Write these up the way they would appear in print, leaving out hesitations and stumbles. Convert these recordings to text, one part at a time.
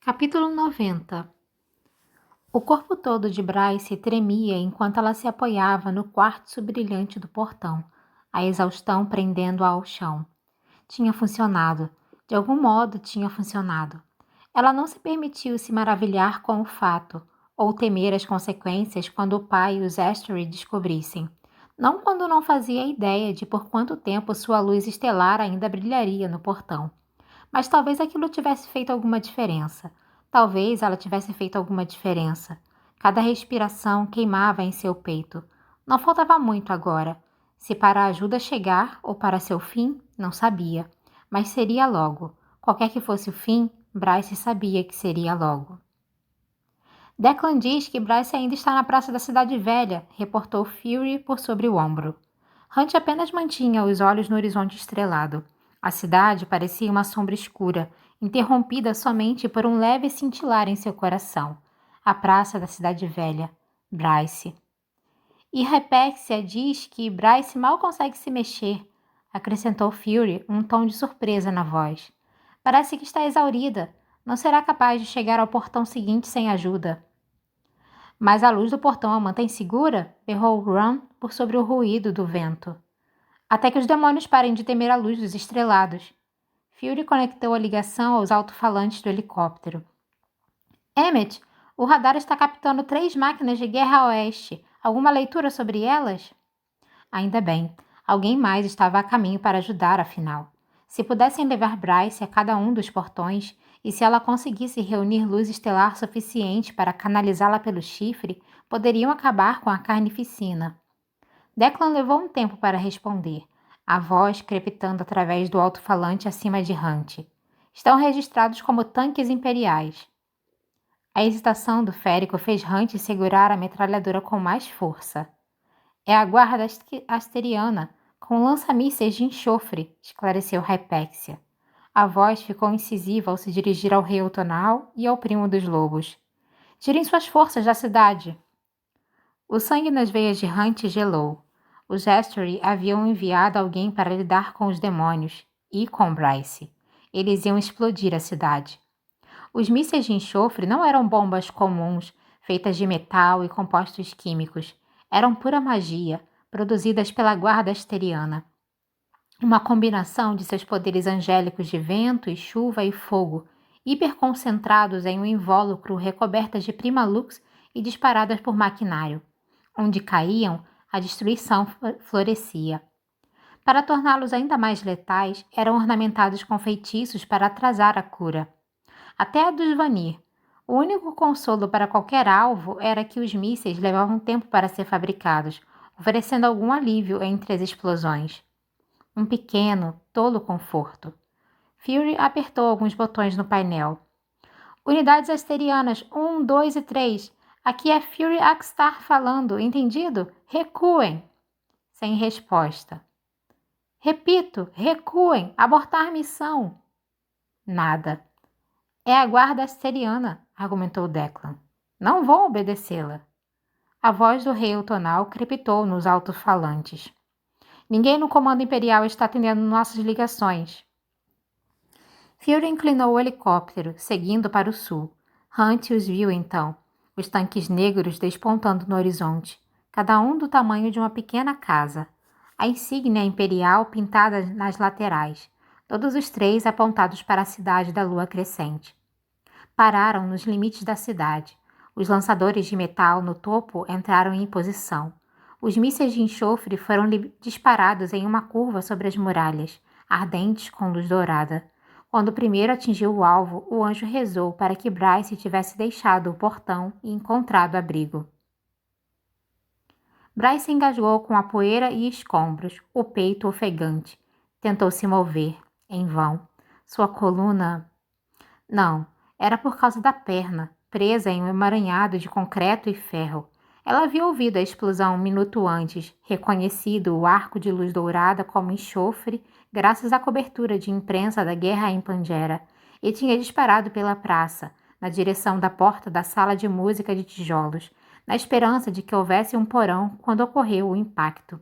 Capítulo 90. O corpo todo de Bryce tremia enquanto ela se apoiava no quartzo brilhante do portão, a exaustão prendendo-a ao chão. Tinha funcionado. De algum modo tinha funcionado. Ela não se permitiu se maravilhar com o fato, ou temer as consequências quando o pai e os Astrid descobrissem. Não quando não fazia ideia de por quanto tempo sua luz estelar ainda brilharia no portão. Mas talvez aquilo tivesse feito alguma diferença. Talvez ela tivesse feito alguma diferença. Cada respiração queimava em seu peito. Não faltava muito agora. Se para a ajuda chegar ou para seu fim, não sabia. Mas seria logo. Qualquer que fosse o fim, Bryce sabia que seria logo. Declan diz que Bryce ainda está na praça da Cidade Velha, reportou Fury por sobre o ombro. Hunt apenas mantinha os olhos no horizonte estrelado. A cidade parecia uma sombra escura, interrompida somente por um leve cintilar em seu coração. A praça da Cidade Velha. Bryce. E Repexia diz que Bryce mal consegue se mexer, acrescentou Fury, um tom de surpresa na voz. Parece que está exaurida. Não será capaz de chegar ao portão seguinte sem ajuda. Mas a luz do portão a mantém segura? Berrou Ron por sobre o ruído do vento. Até que os demônios parem de temer a luz dos estrelados. Fury conectou a ligação aos alto-falantes do helicóptero. Emmett, o radar está captando 3 máquinas de guerra a oeste. Alguma leitura sobre elas? Ainda bem. Alguém mais estava a caminho para ajudar, afinal. Se pudessem levar Bryce a cada um dos portões, e se ela conseguisse reunir luz estelar suficiente para canalizá-la pelo chifre, poderiam acabar com a carnificina. Declan levou um tempo para responder, a voz crepitando através do alto-falante acima de Hunt. Estão registrados como tanques imperiais. A hesitação do férico fez Hunt segurar a metralhadora com mais força. É a guarda asteriana, com lança-mísseis de enxofre, esclareceu Hypexia. A voz ficou incisiva ao se dirigir ao rei Otonal e ao primo dos lobos. Tirem suas forças da cidade! O sangue nas veias de Hunt gelou. Os Astery haviam enviado alguém para lidar com os demônios e com Bryce. Eles iam explodir a cidade. Os mísseis de enxofre não eram bombas comuns, feitas de metal e compostos químicos. Eram pura magia, produzidas pela guarda asteriana. Uma combinação de seus poderes angélicos de vento e chuva e fogo, hiperconcentrados em um invólucro recobertas de primalux e disparadas por maquinário. Onde caíam, a destruição florescia. Para torná-los ainda mais letais, eram ornamentados com feitiços para atrasar a cura. Até a dos Vanir. O único consolo para qualquer alvo era que os mísseis levavam tempo para ser fabricados, oferecendo algum alívio entre as explosões. Um pequeno, tolo conforto. Fury apertou alguns botões no painel. Unidades asterianas 1, 2 e 3. Aqui é Fury Axtar falando, entendido? Recuem! Sem resposta. Repito, recuem! Abortar missão! Nada. É a guarda asteriana, argumentou Declan. Não vão obedecê-la. A voz do rei Otonal crepitou nos alto-falantes. Ninguém no comando imperial está atendendo nossas ligações. Fury inclinou o helicóptero, seguindo para o sul. Hunt os viu então, os tanques negros despontando no horizonte, cada um do tamanho de uma pequena casa. A insígnia imperial pintada nas laterais, todos os 3 apontados para a cidade da lua crescente. Pararam nos limites da cidade. Os lançadores de metal no topo entraram em posição. Os mísseis de enxofre foram disparados em uma curva sobre as muralhas, ardentes com luz dourada. Quando o primeiro atingiu o alvo, o anjo rezou para que Bryce tivesse deixado o portão e encontrado abrigo. Bryce engasgou com a poeira e escombros, o peito ofegante. Tentou se mover, em vão. Sua coluna... Não, era por causa da perna, presa em um emaranhado de concreto e ferro. Ela havia ouvido a explosão um minuto antes, reconhecido o arco de luz dourada como enxofre, graças à cobertura de imprensa da guerra em Pangera, e tinha disparado pela praça, na direção da porta da sala de música de tijolos, na esperança de que houvesse um porão quando ocorreu o impacto.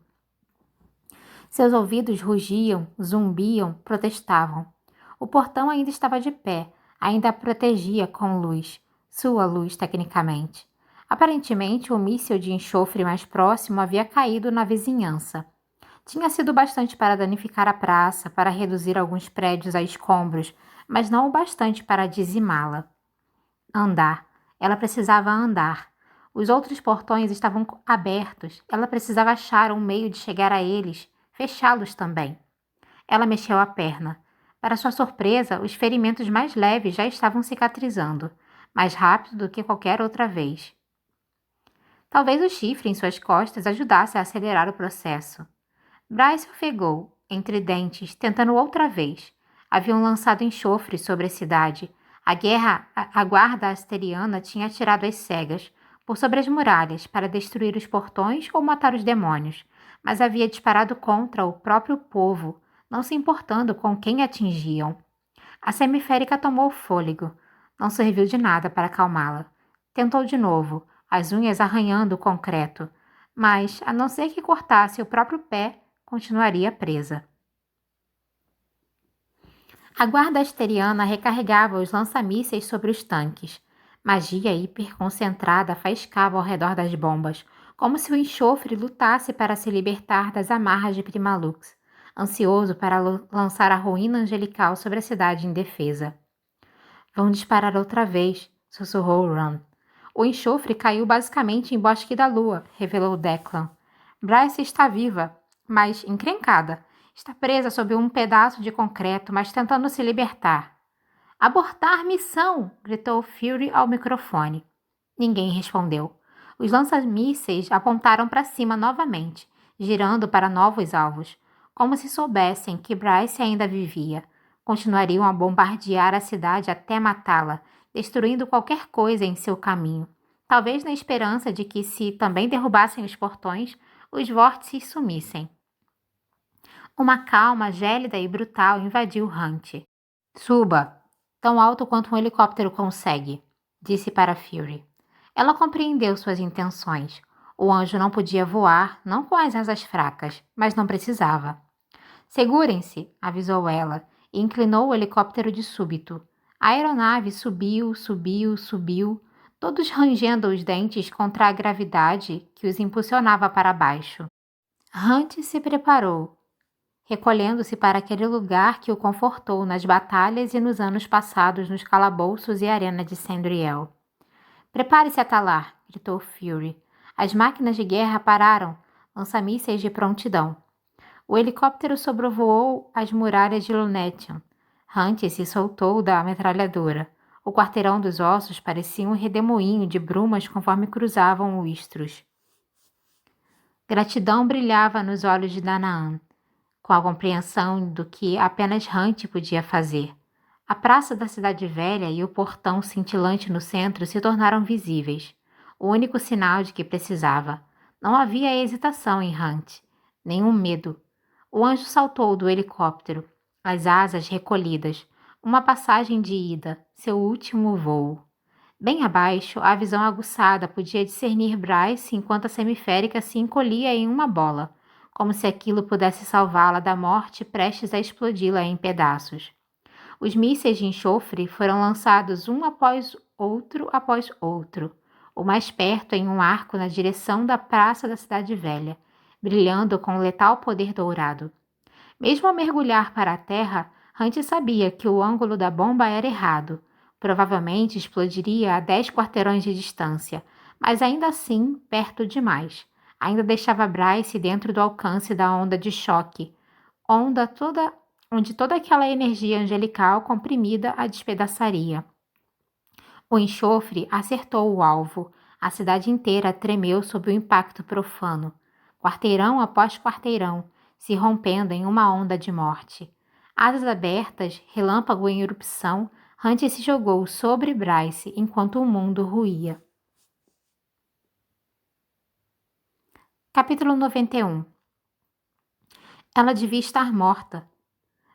Seus ouvidos rugiam, zumbiam, protestavam. O portão ainda estava de pé, ainda a protegia com luz, sua luz tecnicamente. Aparentemente, o míssil de enxofre mais próximo havia caído na vizinhança. Tinha sido bastante para danificar a praça, para reduzir alguns prédios a escombros, mas não o bastante para dizimá-la. Andar. Ela precisava andar. Os outros portões estavam abertos. Ela precisava achar um meio de chegar a eles, fechá-los também. Ela mexeu a perna. Para sua surpresa, os ferimentos mais leves já estavam cicatrizando, mais rápido do que qualquer outra vez. Talvez o chifre em suas costas ajudasse a acelerar o processo. Bryce ofegou, entre dentes, tentando outra vez. Haviam lançado enxofre sobre a cidade. A guarda asteriana tinha atirado às cegas, por sobre as muralhas, para destruir os portões ou matar os demônios, mas havia disparado contra o próprio povo, não se importando com quem atingiam. A semiférica tomou fôlego. Não serviu de nada para acalmá-la. Tentou de novo, as unhas arranhando o concreto, mas, a não ser que cortasse o próprio pé, continuaria presa. A guarda asteriana recarregava os lança-mísseis sobre os tanques. Magia hiperconcentrada faiscava ao redor das bombas, como se o enxofre lutasse para se libertar das amarras de Primalux, ansioso para lançar a ruína angelical sobre a cidade indefesa. Vão disparar outra vez, sussurrou Ron. O enxofre caiu basicamente em Bosque da Lua, revelou Declan. Bryce está viva, mas encrencada. Está presa sob um pedaço de concreto, mas tentando se libertar. Abortar missão! Gritou Fury ao microfone. Ninguém respondeu. Os lança-mísseis apontaram para cima novamente, girando para novos alvos, como se soubessem que Bryce ainda vivia. Continuariam a bombardear a cidade até matá-la, destruindo qualquer coisa em seu caminho. Talvez na esperança de que, se também derrubassem os portões, os vórtices sumissem. Uma calma gélida e brutal invadiu Hunt. Suba, tão alto quanto um helicóptero consegue, disse para Fury. Ela compreendeu suas intenções. O anjo não podia voar, não com as asas fracas, mas não precisava. Segurem-se, avisou ela, e inclinou o helicóptero de súbito. A aeronave subiu, subiu, subiu, todos rangendo os dentes contra a gravidade que os impulsionava para baixo. Hunt se preparou, recolhendo-se para aquele lugar que o confortou nas batalhas e nos anos passados nos calabouços e arena de Sandriel. Prepare-se a atalar, gritou Fury. As máquinas de guerra pararam, lança-mísseis de prontidão. O helicóptero sobrevoou as muralhas de Lunetium. Hunt se soltou da metralhadora. O quarteirão dos ossos parecia um redemoinho de brumas conforme cruzavam o Istros. Gratidão brilhava nos olhos de Danaan, com a compreensão do que apenas Hunt podia fazer. A praça da cidade velha e o portão cintilante no centro se tornaram visíveis, o único sinal de que precisava. Não havia hesitação em Hunt, nenhum medo. O anjo saltou do helicóptero, as asas recolhidas, uma passagem de ida, seu último voo. Bem abaixo, a visão aguçada podia discernir Bryce enquanto a semiférica se encolhia em uma bola, como se aquilo pudesse salvá-la da morte prestes a explodi-la em pedaços. Os mísseis de enxofre foram lançados um após outro, o mais perto em um arco na direção da praça da cidade velha, brilhando com letal poder dourado. Mesmo ao mergulhar para a terra, Hunt sabia que o ângulo da bomba era errado. Provavelmente explodiria a 10 quarteirões de distância, mas ainda assim perto demais. Ainda deixava Bryce dentro do alcance da onda de choque, onde toda aquela energia angelical comprimida a despedaçaria. O enxofre acertou o alvo. A cidade inteira tremeu sob o impacto profano. Quarteirão após quarteirão, se rompendo em uma onda de morte. Asas abertas, relâmpago em erupção, Hunt se jogou sobre Bryce enquanto o mundo ruía. Capítulo 91. Ela devia estar morta.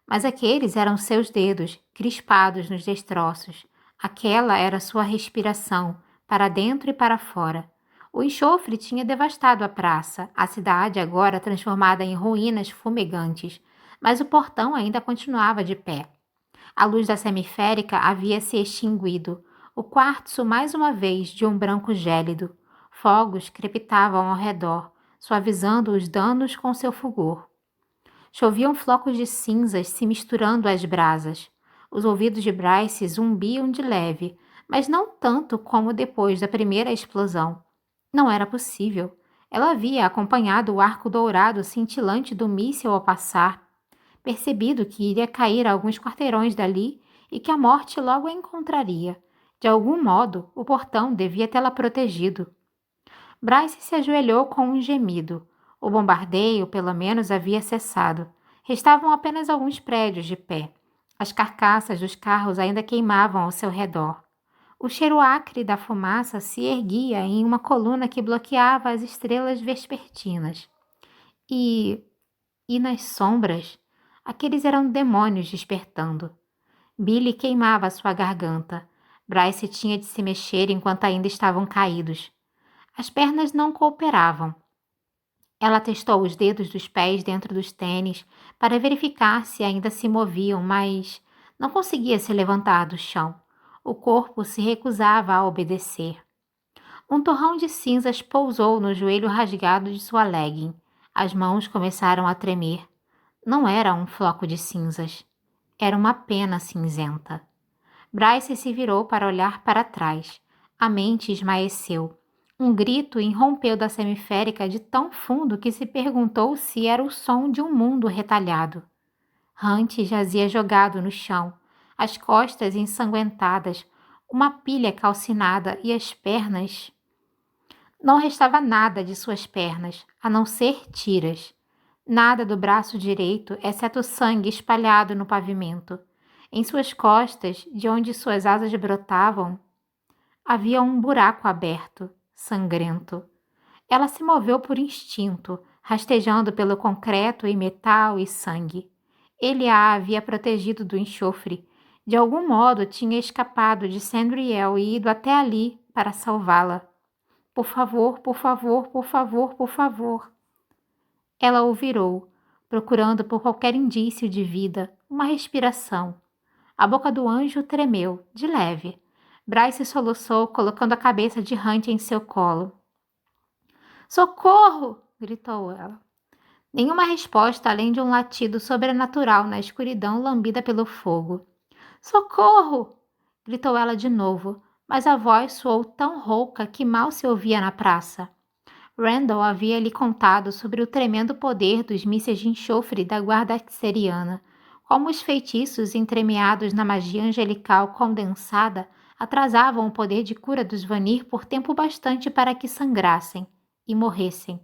Mas aqueles eram seus dedos, crispados nos destroços. Aquela era sua respiração, para dentro e para fora. O enxofre tinha devastado a praça, a cidade agora transformada em ruínas fumegantes, mas o portão ainda continuava de pé. A luz da semiférica havia se extinguido. O quartzo mais uma vez de um branco gélido. Fogos crepitavam ao redor, suavizando os danos com seu fulgor. Choviam flocos de cinzas se misturando às brasas. Os ouvidos de Bryce zumbiam de leve, mas não tanto como depois da primeira explosão. Não era possível. Ela havia acompanhado o arco dourado cintilante do míssil ao passar, percebido que iria cair a alguns quarteirões dali e que a morte logo a encontraria. De algum modo, o portão devia tê-la protegido. Bryce se ajoelhou com um gemido. O bombardeio, pelo menos, havia cessado. Restavam apenas alguns prédios de pé. As carcaças dos carros ainda queimavam ao seu redor. O cheiro acre da fumaça se erguia em uma coluna que bloqueava as estrelas vespertinas. E nas sombras, aqueles eram demônios despertando. Billy queimava sua garganta. Bryce tinha de se mexer enquanto ainda estavam caídos. As pernas não cooperavam. Ela testou os dedos dos pés dentro dos tênis para verificar se ainda se moviam, mas não conseguia se levantar do chão. O corpo se recusava a obedecer. Um torrão de cinzas pousou no joelho rasgado de sua legging. As mãos começaram a tremer. Não era um floco de cinzas. Era uma pena cinzenta. Bryce se virou para olhar para trás. A mente esmaeceu. Um grito irrompeu da semiférica de tão fundo que se perguntou se era o som de um mundo retalhado. Hunt jazia jogado no chão, as costas ensanguentadas, uma pilha calcinada e as pernas. Não restava nada de suas pernas, a não ser tiras. Nada do braço direito, exceto sangue espalhado no pavimento. Em suas costas, de onde suas asas brotavam, havia um buraco aberto, sangrento. Ela se moveu por instinto, rastejando pelo concreto e metal e sangue. Ele a havia protegido do enxofre. De algum modo tinha escapado de Sandriel e ido até ali para salvá-la. Por favor, por favor, por favor, por favor. Ela o virou, procurando por qualquer indício de vida, uma respiração. A boca do anjo tremeu, de leve. Bryce soluçou, colocando a cabeça de Hunt em seu colo. Socorro! Gritou ela. Nenhuma resposta além de um latido sobrenatural na escuridão lambida pelo fogo. Socorro! Gritou ela de novo, mas a voz soou tão rouca que mal se ouvia na praça. Randall havia lhe contado sobre o tremendo poder dos mísseis de enxofre da guarda axeriana, como os feitiços entremeados na magia angelical condensada atrasavam o poder de cura dos Vanir por tempo bastante para que sangrassem e morressem.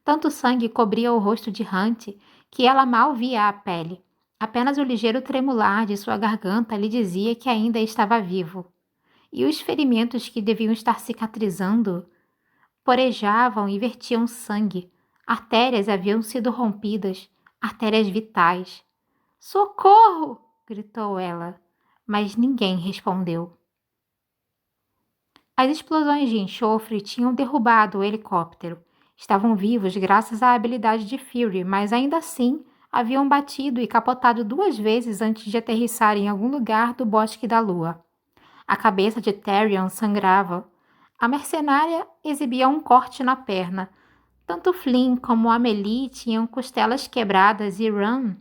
Tanto sangue cobria o rosto de Hunt que ela mal via a pele. Apenas o ligeiro tremular de sua garganta lhe dizia que ainda estava vivo. E os ferimentos que deviam estar cicatrizando porejavam e vertiam sangue. Artérias haviam sido rompidas, artérias vitais. Socorro! Gritou ela, mas ninguém respondeu. As explosões de enxofre tinham derrubado o helicóptero. Estavam vivos graças à habilidade de Fury, mas ainda assim haviam batido e capotado 2 vezes antes de aterrissar em algum lugar do Bosque da Lua. A cabeça de Therion sangrava. A mercenária exibia um corte na perna. Tanto Flynn como Amelie tinham costelas quebradas e Ran.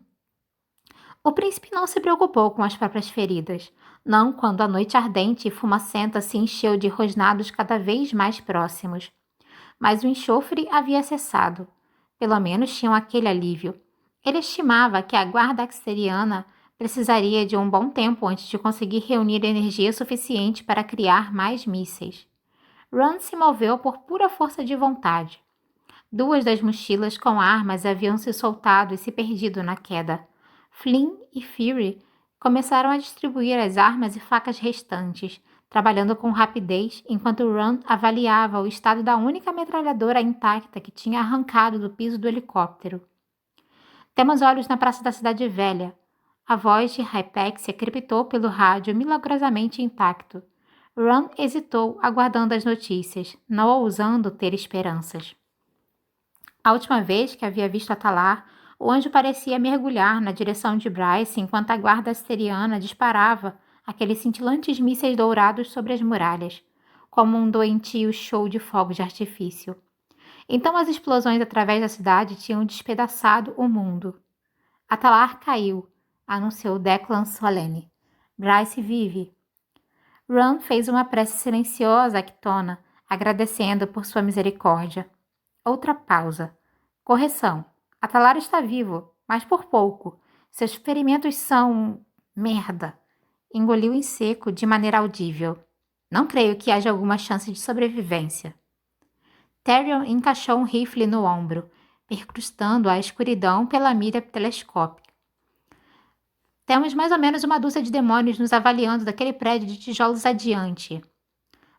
O príncipe não se preocupou com as próprias feridas, não quando a noite ardente e fumacenta se encheu de rosnados cada vez mais próximos. Mas o enxofre havia cessado. Pelo menos tinham aquele alívio. Ele estimava que a guarda axeriana precisaria de um bom tempo antes de conseguir reunir energia suficiente para criar mais mísseis. Ron se moveu por pura força de vontade. 2 das mochilas com armas haviam se soltado e se perdido na queda. Flynn e Fury começaram a distribuir as armas e facas restantes, trabalhando com rapidez enquanto Ron avaliava o estado da única metralhadora intacta que tinha arrancado do piso do helicóptero. Temos olhos na praça da cidade velha. A voz de Hypexia crepitou pelo rádio milagrosamente intacto. Ron hesitou, aguardando as notícias, não ousando ter esperanças. A última vez que havia visto Atalar, O anjo parecia mergulhar na direção de Bryce enquanto a guarda asteriana disparava aqueles cintilantes mísseis dourados sobre as muralhas, como um doentio show de fogos de artifício. Então as explosões através da cidade tinham despedaçado o mundo. Atalar caiu, anunciou Declan solene. Bryce vive. Ron fez uma prece silenciosa a Kitona, agradecendo por sua misericórdia. Outra pausa. Correção. Atalar está vivo, mas por pouco. Seus ferimentos são... merda. Engoliu em seco de maneira audível. Não creio que haja alguma chance de sobrevivência. Tyrion encaixou um rifle no ombro, percrustando a escuridão pela mira telescópica. Temos mais ou menos uma dúzia de demônios nos avaliando daquele prédio de tijolos adiante.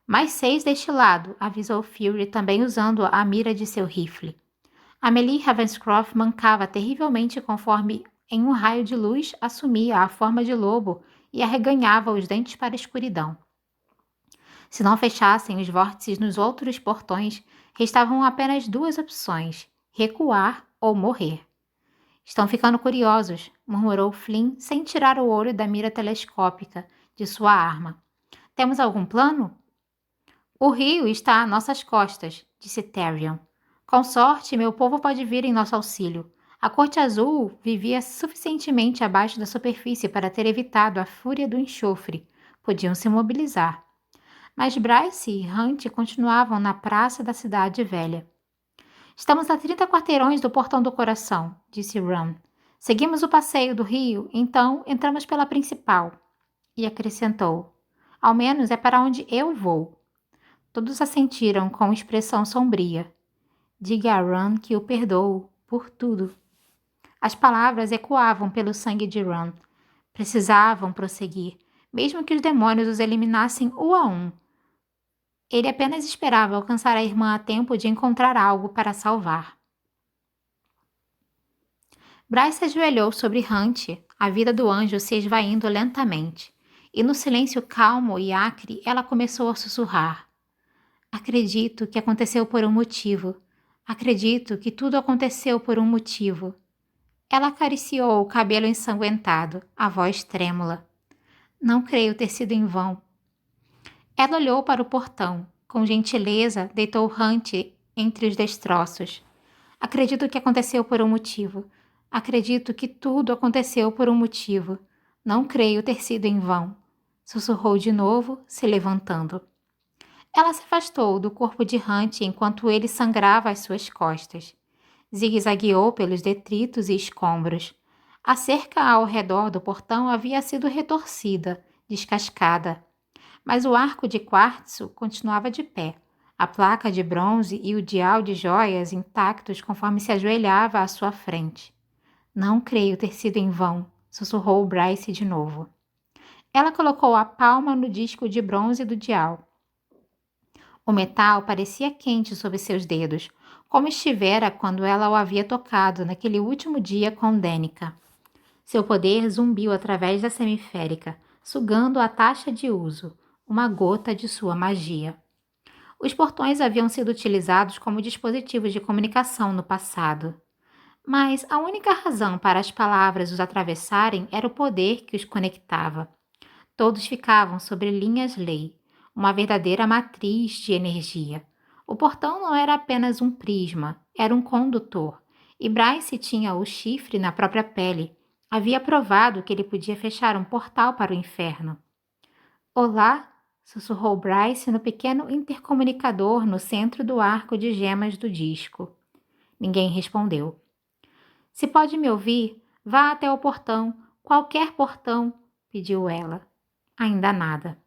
Mais 6 deste lado, avisou Fury, também usando a mira de seu rifle. Amelie Ravenscroft mancava terrivelmente conforme, em um raio de luz, assumia a forma de lobo e arreganhava os dentes para a escuridão. Se não fechassem os vórtices nos outros portões, restavam apenas 2 opções: recuar ou morrer. Estão ficando curiosos, murmurou Flynn sem tirar o olho da mira telescópica de sua arma. Temos algum plano? O rio está a nossas costas, disse Tyrion. Com sorte, meu povo pode vir em nosso auxílio. A Corte Azul vivia suficientemente abaixo da superfície para ter evitado a fúria do enxofre. Podiam se mobilizar. Mas Bryce e Hunt continuavam na praça da cidade velha. Estamos a 30 quarteirões do Portão do Coração, disse Ron. Seguimos o passeio do rio, então entramos pela principal. E acrescentou, ao menos é para onde eu vou. Todos assentiram com expressão sombria. Diga a Ron que o perdoo por tudo. As palavras ecoavam pelo sangue de Ron. Precisavam prosseguir, mesmo que os demônios os eliminassem um a um. Ele apenas esperava alcançar a irmã a tempo de encontrar algo para salvar. Bryce ajoelhou sobre Hunt, a vida do anjo se esvaindo lentamente, e no silêncio calmo e acre ela começou a sussurrar. Acredito que aconteceu por um motivo. Acredito que tudo aconteceu por um motivo. Ela acariciou o cabelo ensanguentado, a voz trêmula. Não creio ter sido em vão. Ela olhou para o portão. Com gentileza, deitou Hunt entre os destroços. Acredito que aconteceu por um motivo. Acredito que tudo aconteceu por um motivo. Não creio ter sido em vão. Sussurrou de novo, se levantando. Ela se afastou do corpo de Hunt enquanto ele sangrava às suas costas. Zigue-zagueou pelos detritos e escombros. A cerca ao redor do portão havia sido retorcida, descascada. Mas o arco de quartzo continuava de pé, a placa de bronze e o dial de joias intactos conforme se ajoelhava à sua frente. Não creio ter sido em vão, sussurrou Bryce de novo. Ela colocou a palma no disco de bronze do dial. O metal parecia quente sob seus dedos, como estivera quando ela o havia tocado naquele último dia com Danica. Seu poder zumbiu através da semiférica, sugando a taxa de uso, uma gota de sua magia. Os portões haviam sido utilizados como dispositivos de comunicação no passado. Mas a única razão para as palavras os atravessarem era o poder que os conectava. Todos ficavam sobre linhas lei, uma verdadeira matriz de energia. O portão não era apenas um prisma, era um condutor, e Bryce tinha o chifre na própria pele. Havia provado que ele podia fechar um portal para o inferno. Olá, sussurrou Bryce no pequeno intercomunicador no centro do arco de gemas do disco. Ninguém respondeu. Se pode me ouvir, vá até o portão, qualquer portão, pediu ela. Ainda nada.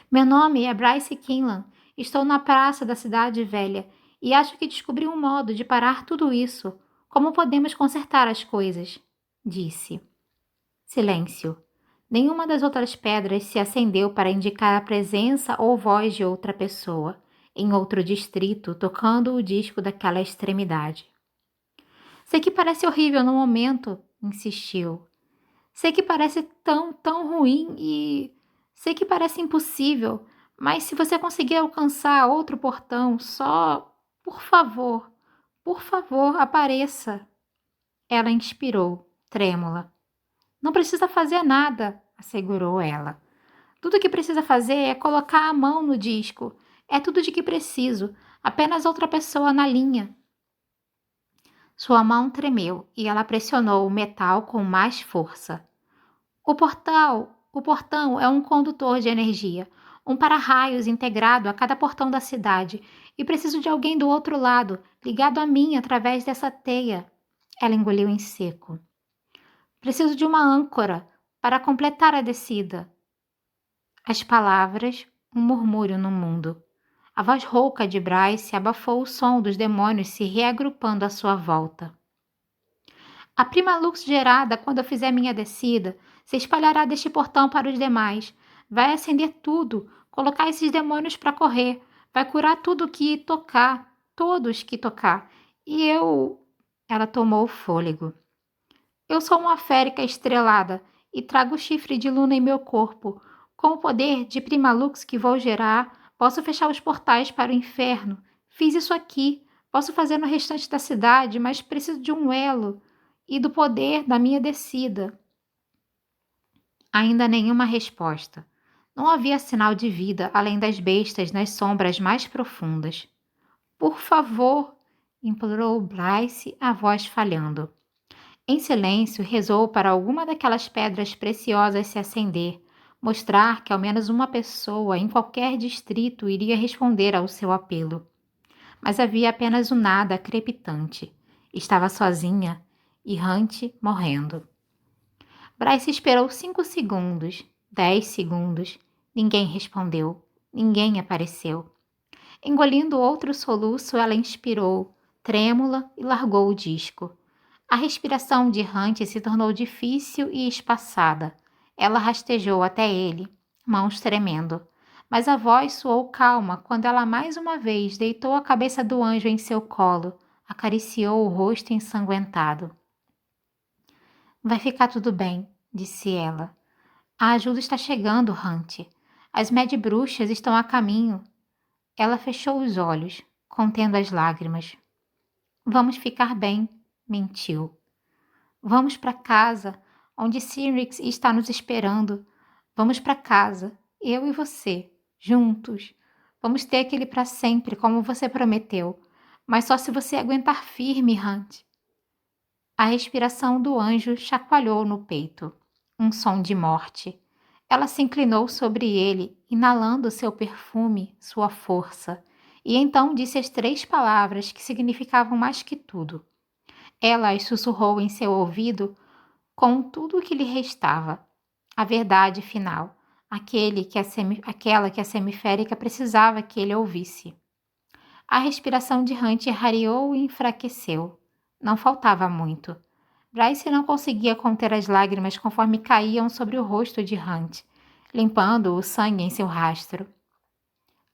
Meu nome é Bryce Kinlan. Estou na praça da cidade velha e acho que descobri um modo de parar tudo isso. Como podemos consertar as coisas? Disse. Silêncio. Nenhuma das outras pedras se acendeu para indicar a presença ou voz de outra pessoa, em outro distrito, tocando o disco daquela extremidade. Sei que parece horrível no momento, insistiu. Sei que parece tão ruim e... sei que parece impossível, mas se você conseguir alcançar outro portão, só... por favor, apareça. Ela inspirou, trêmula. Não precisa fazer nada, assegurou ela. Tudo que precisa fazer é colocar a mão no disco. É tudo de que preciso. Apenas outra pessoa na linha. Sua mão tremeu e ela pressionou o metal com mais força. O portão é um condutor de energia, um para-raios integrado a cada portão da cidade, e preciso de alguém do outro lado, ligado a mim através dessa teia. Ela engoliu em seco. Preciso de uma âncora para completar a descida. As palavras, um murmúrio no mundo. A voz rouca de Bryce abafou o som dos demônios se reagrupando à sua volta. A prima lux gerada quando eu fizer minha descida se espalhará deste portão para os demais. Vai acender tudo, colocar esses demônios para correr. Vai curar tudo que tocar, todos que tocar. E eu... Ela tomou o fôlego. Eu sou uma férica estrelada e trago o chifre de luna em meu corpo. Com o poder de prima lux que vou gerar, posso fechar os portais para o inferno. Fiz isso aqui. Posso fazer no restante da cidade, mas preciso de um elo e do poder da minha descida. Ainda nenhuma resposta. Não havia sinal de vida além das bestas nas sombras mais profundas. Por favor, implorou Bryce, a voz falhando. Em silêncio, rezou para alguma daquelas pedras preciosas se acender, mostrar que ao menos uma pessoa em qualquer distrito iria responder ao seu apelo. Mas havia apenas o nada crepitante. Estava sozinha, errante, morrendo. Bryce esperou 5 segundos, 10 segundos. Ninguém respondeu. Ninguém apareceu. Engolindo outro soluço, ela inspirou, trêmula, e largou o disco. A respiração de Hunt se tornou difícil e espaçada. Ela rastejou até ele, mãos tremendo. Mas a voz soou calma quando ela mais uma vez deitou a cabeça do anjo em seu colo, acariciou o rosto ensanguentado. Vai ficar tudo bem, disse ela. A ajuda está chegando, Hunt. As Mad-Bruxas estão a caminho. Ela fechou os olhos, contendo as lágrimas. Vamos ficar bem, mentiu. Vamos para casa, onde Cynrix está nos esperando. Vamos para casa, eu e você, juntos. Vamos ter aquele para sempre, como você prometeu. Mas só se você aguentar firme, Hunt. A respiração do anjo chacoalhou no peito. Um som de morte. Ela se inclinou sobre ele, inalando seu perfume, sua força, e então disse as 3 palavras que significavam mais que tudo. Ela as sussurrou em seu ouvido com tudo o que lhe restava. A verdade final, aquela que a semiférica precisava que ele ouvisse. A respiração de Hunt rareou e enfraqueceu. Não faltava muito. Bryce não conseguia conter as lágrimas conforme caíam sobre o rosto de Hunt, limpando o sangue em seu rastro.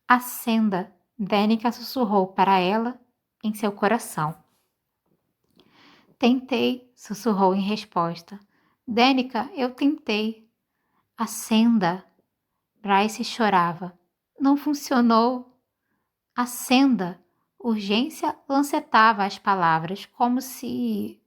Acenda, Danica sussurrou para ela em seu coração. Tentei, sussurrou em resposta. Danica, eu tentei. Acenda. Bryce chorava. Não funcionou. Acenda. Urgência lancetava as palavras, como se...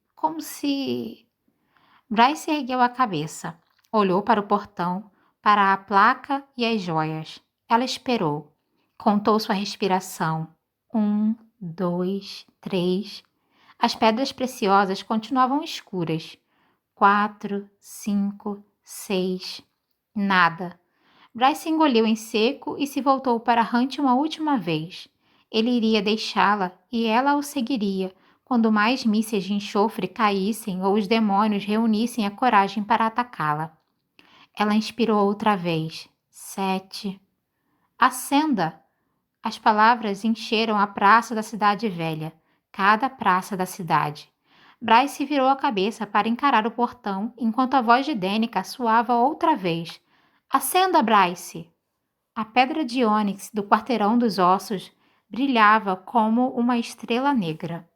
Bryce ergueu a cabeça, olhou para o portão, para a placa e as joias. Ela esperou. Contou sua respiração. 1, 2, 3. As pedras preciosas continuavam escuras. 4, 5, 6. Nada. Bryce engoliu em seco e se voltou para Hunt uma última vez. Ele iria deixá-la e ela o seguiria, quando mais mísseis de enxofre caíssem ou os demônios reunissem a coragem para atacá-la. Ela inspirou outra vez. 7. Acenda! As palavras encheram a praça da cidade velha, cada praça da cidade. Bryce virou a cabeça para encarar o portão, enquanto a voz de Danica soava outra vez. Acenda, Bryce! A pedra de ônix do quarteirão dos ossos brilhava como uma estrela negra.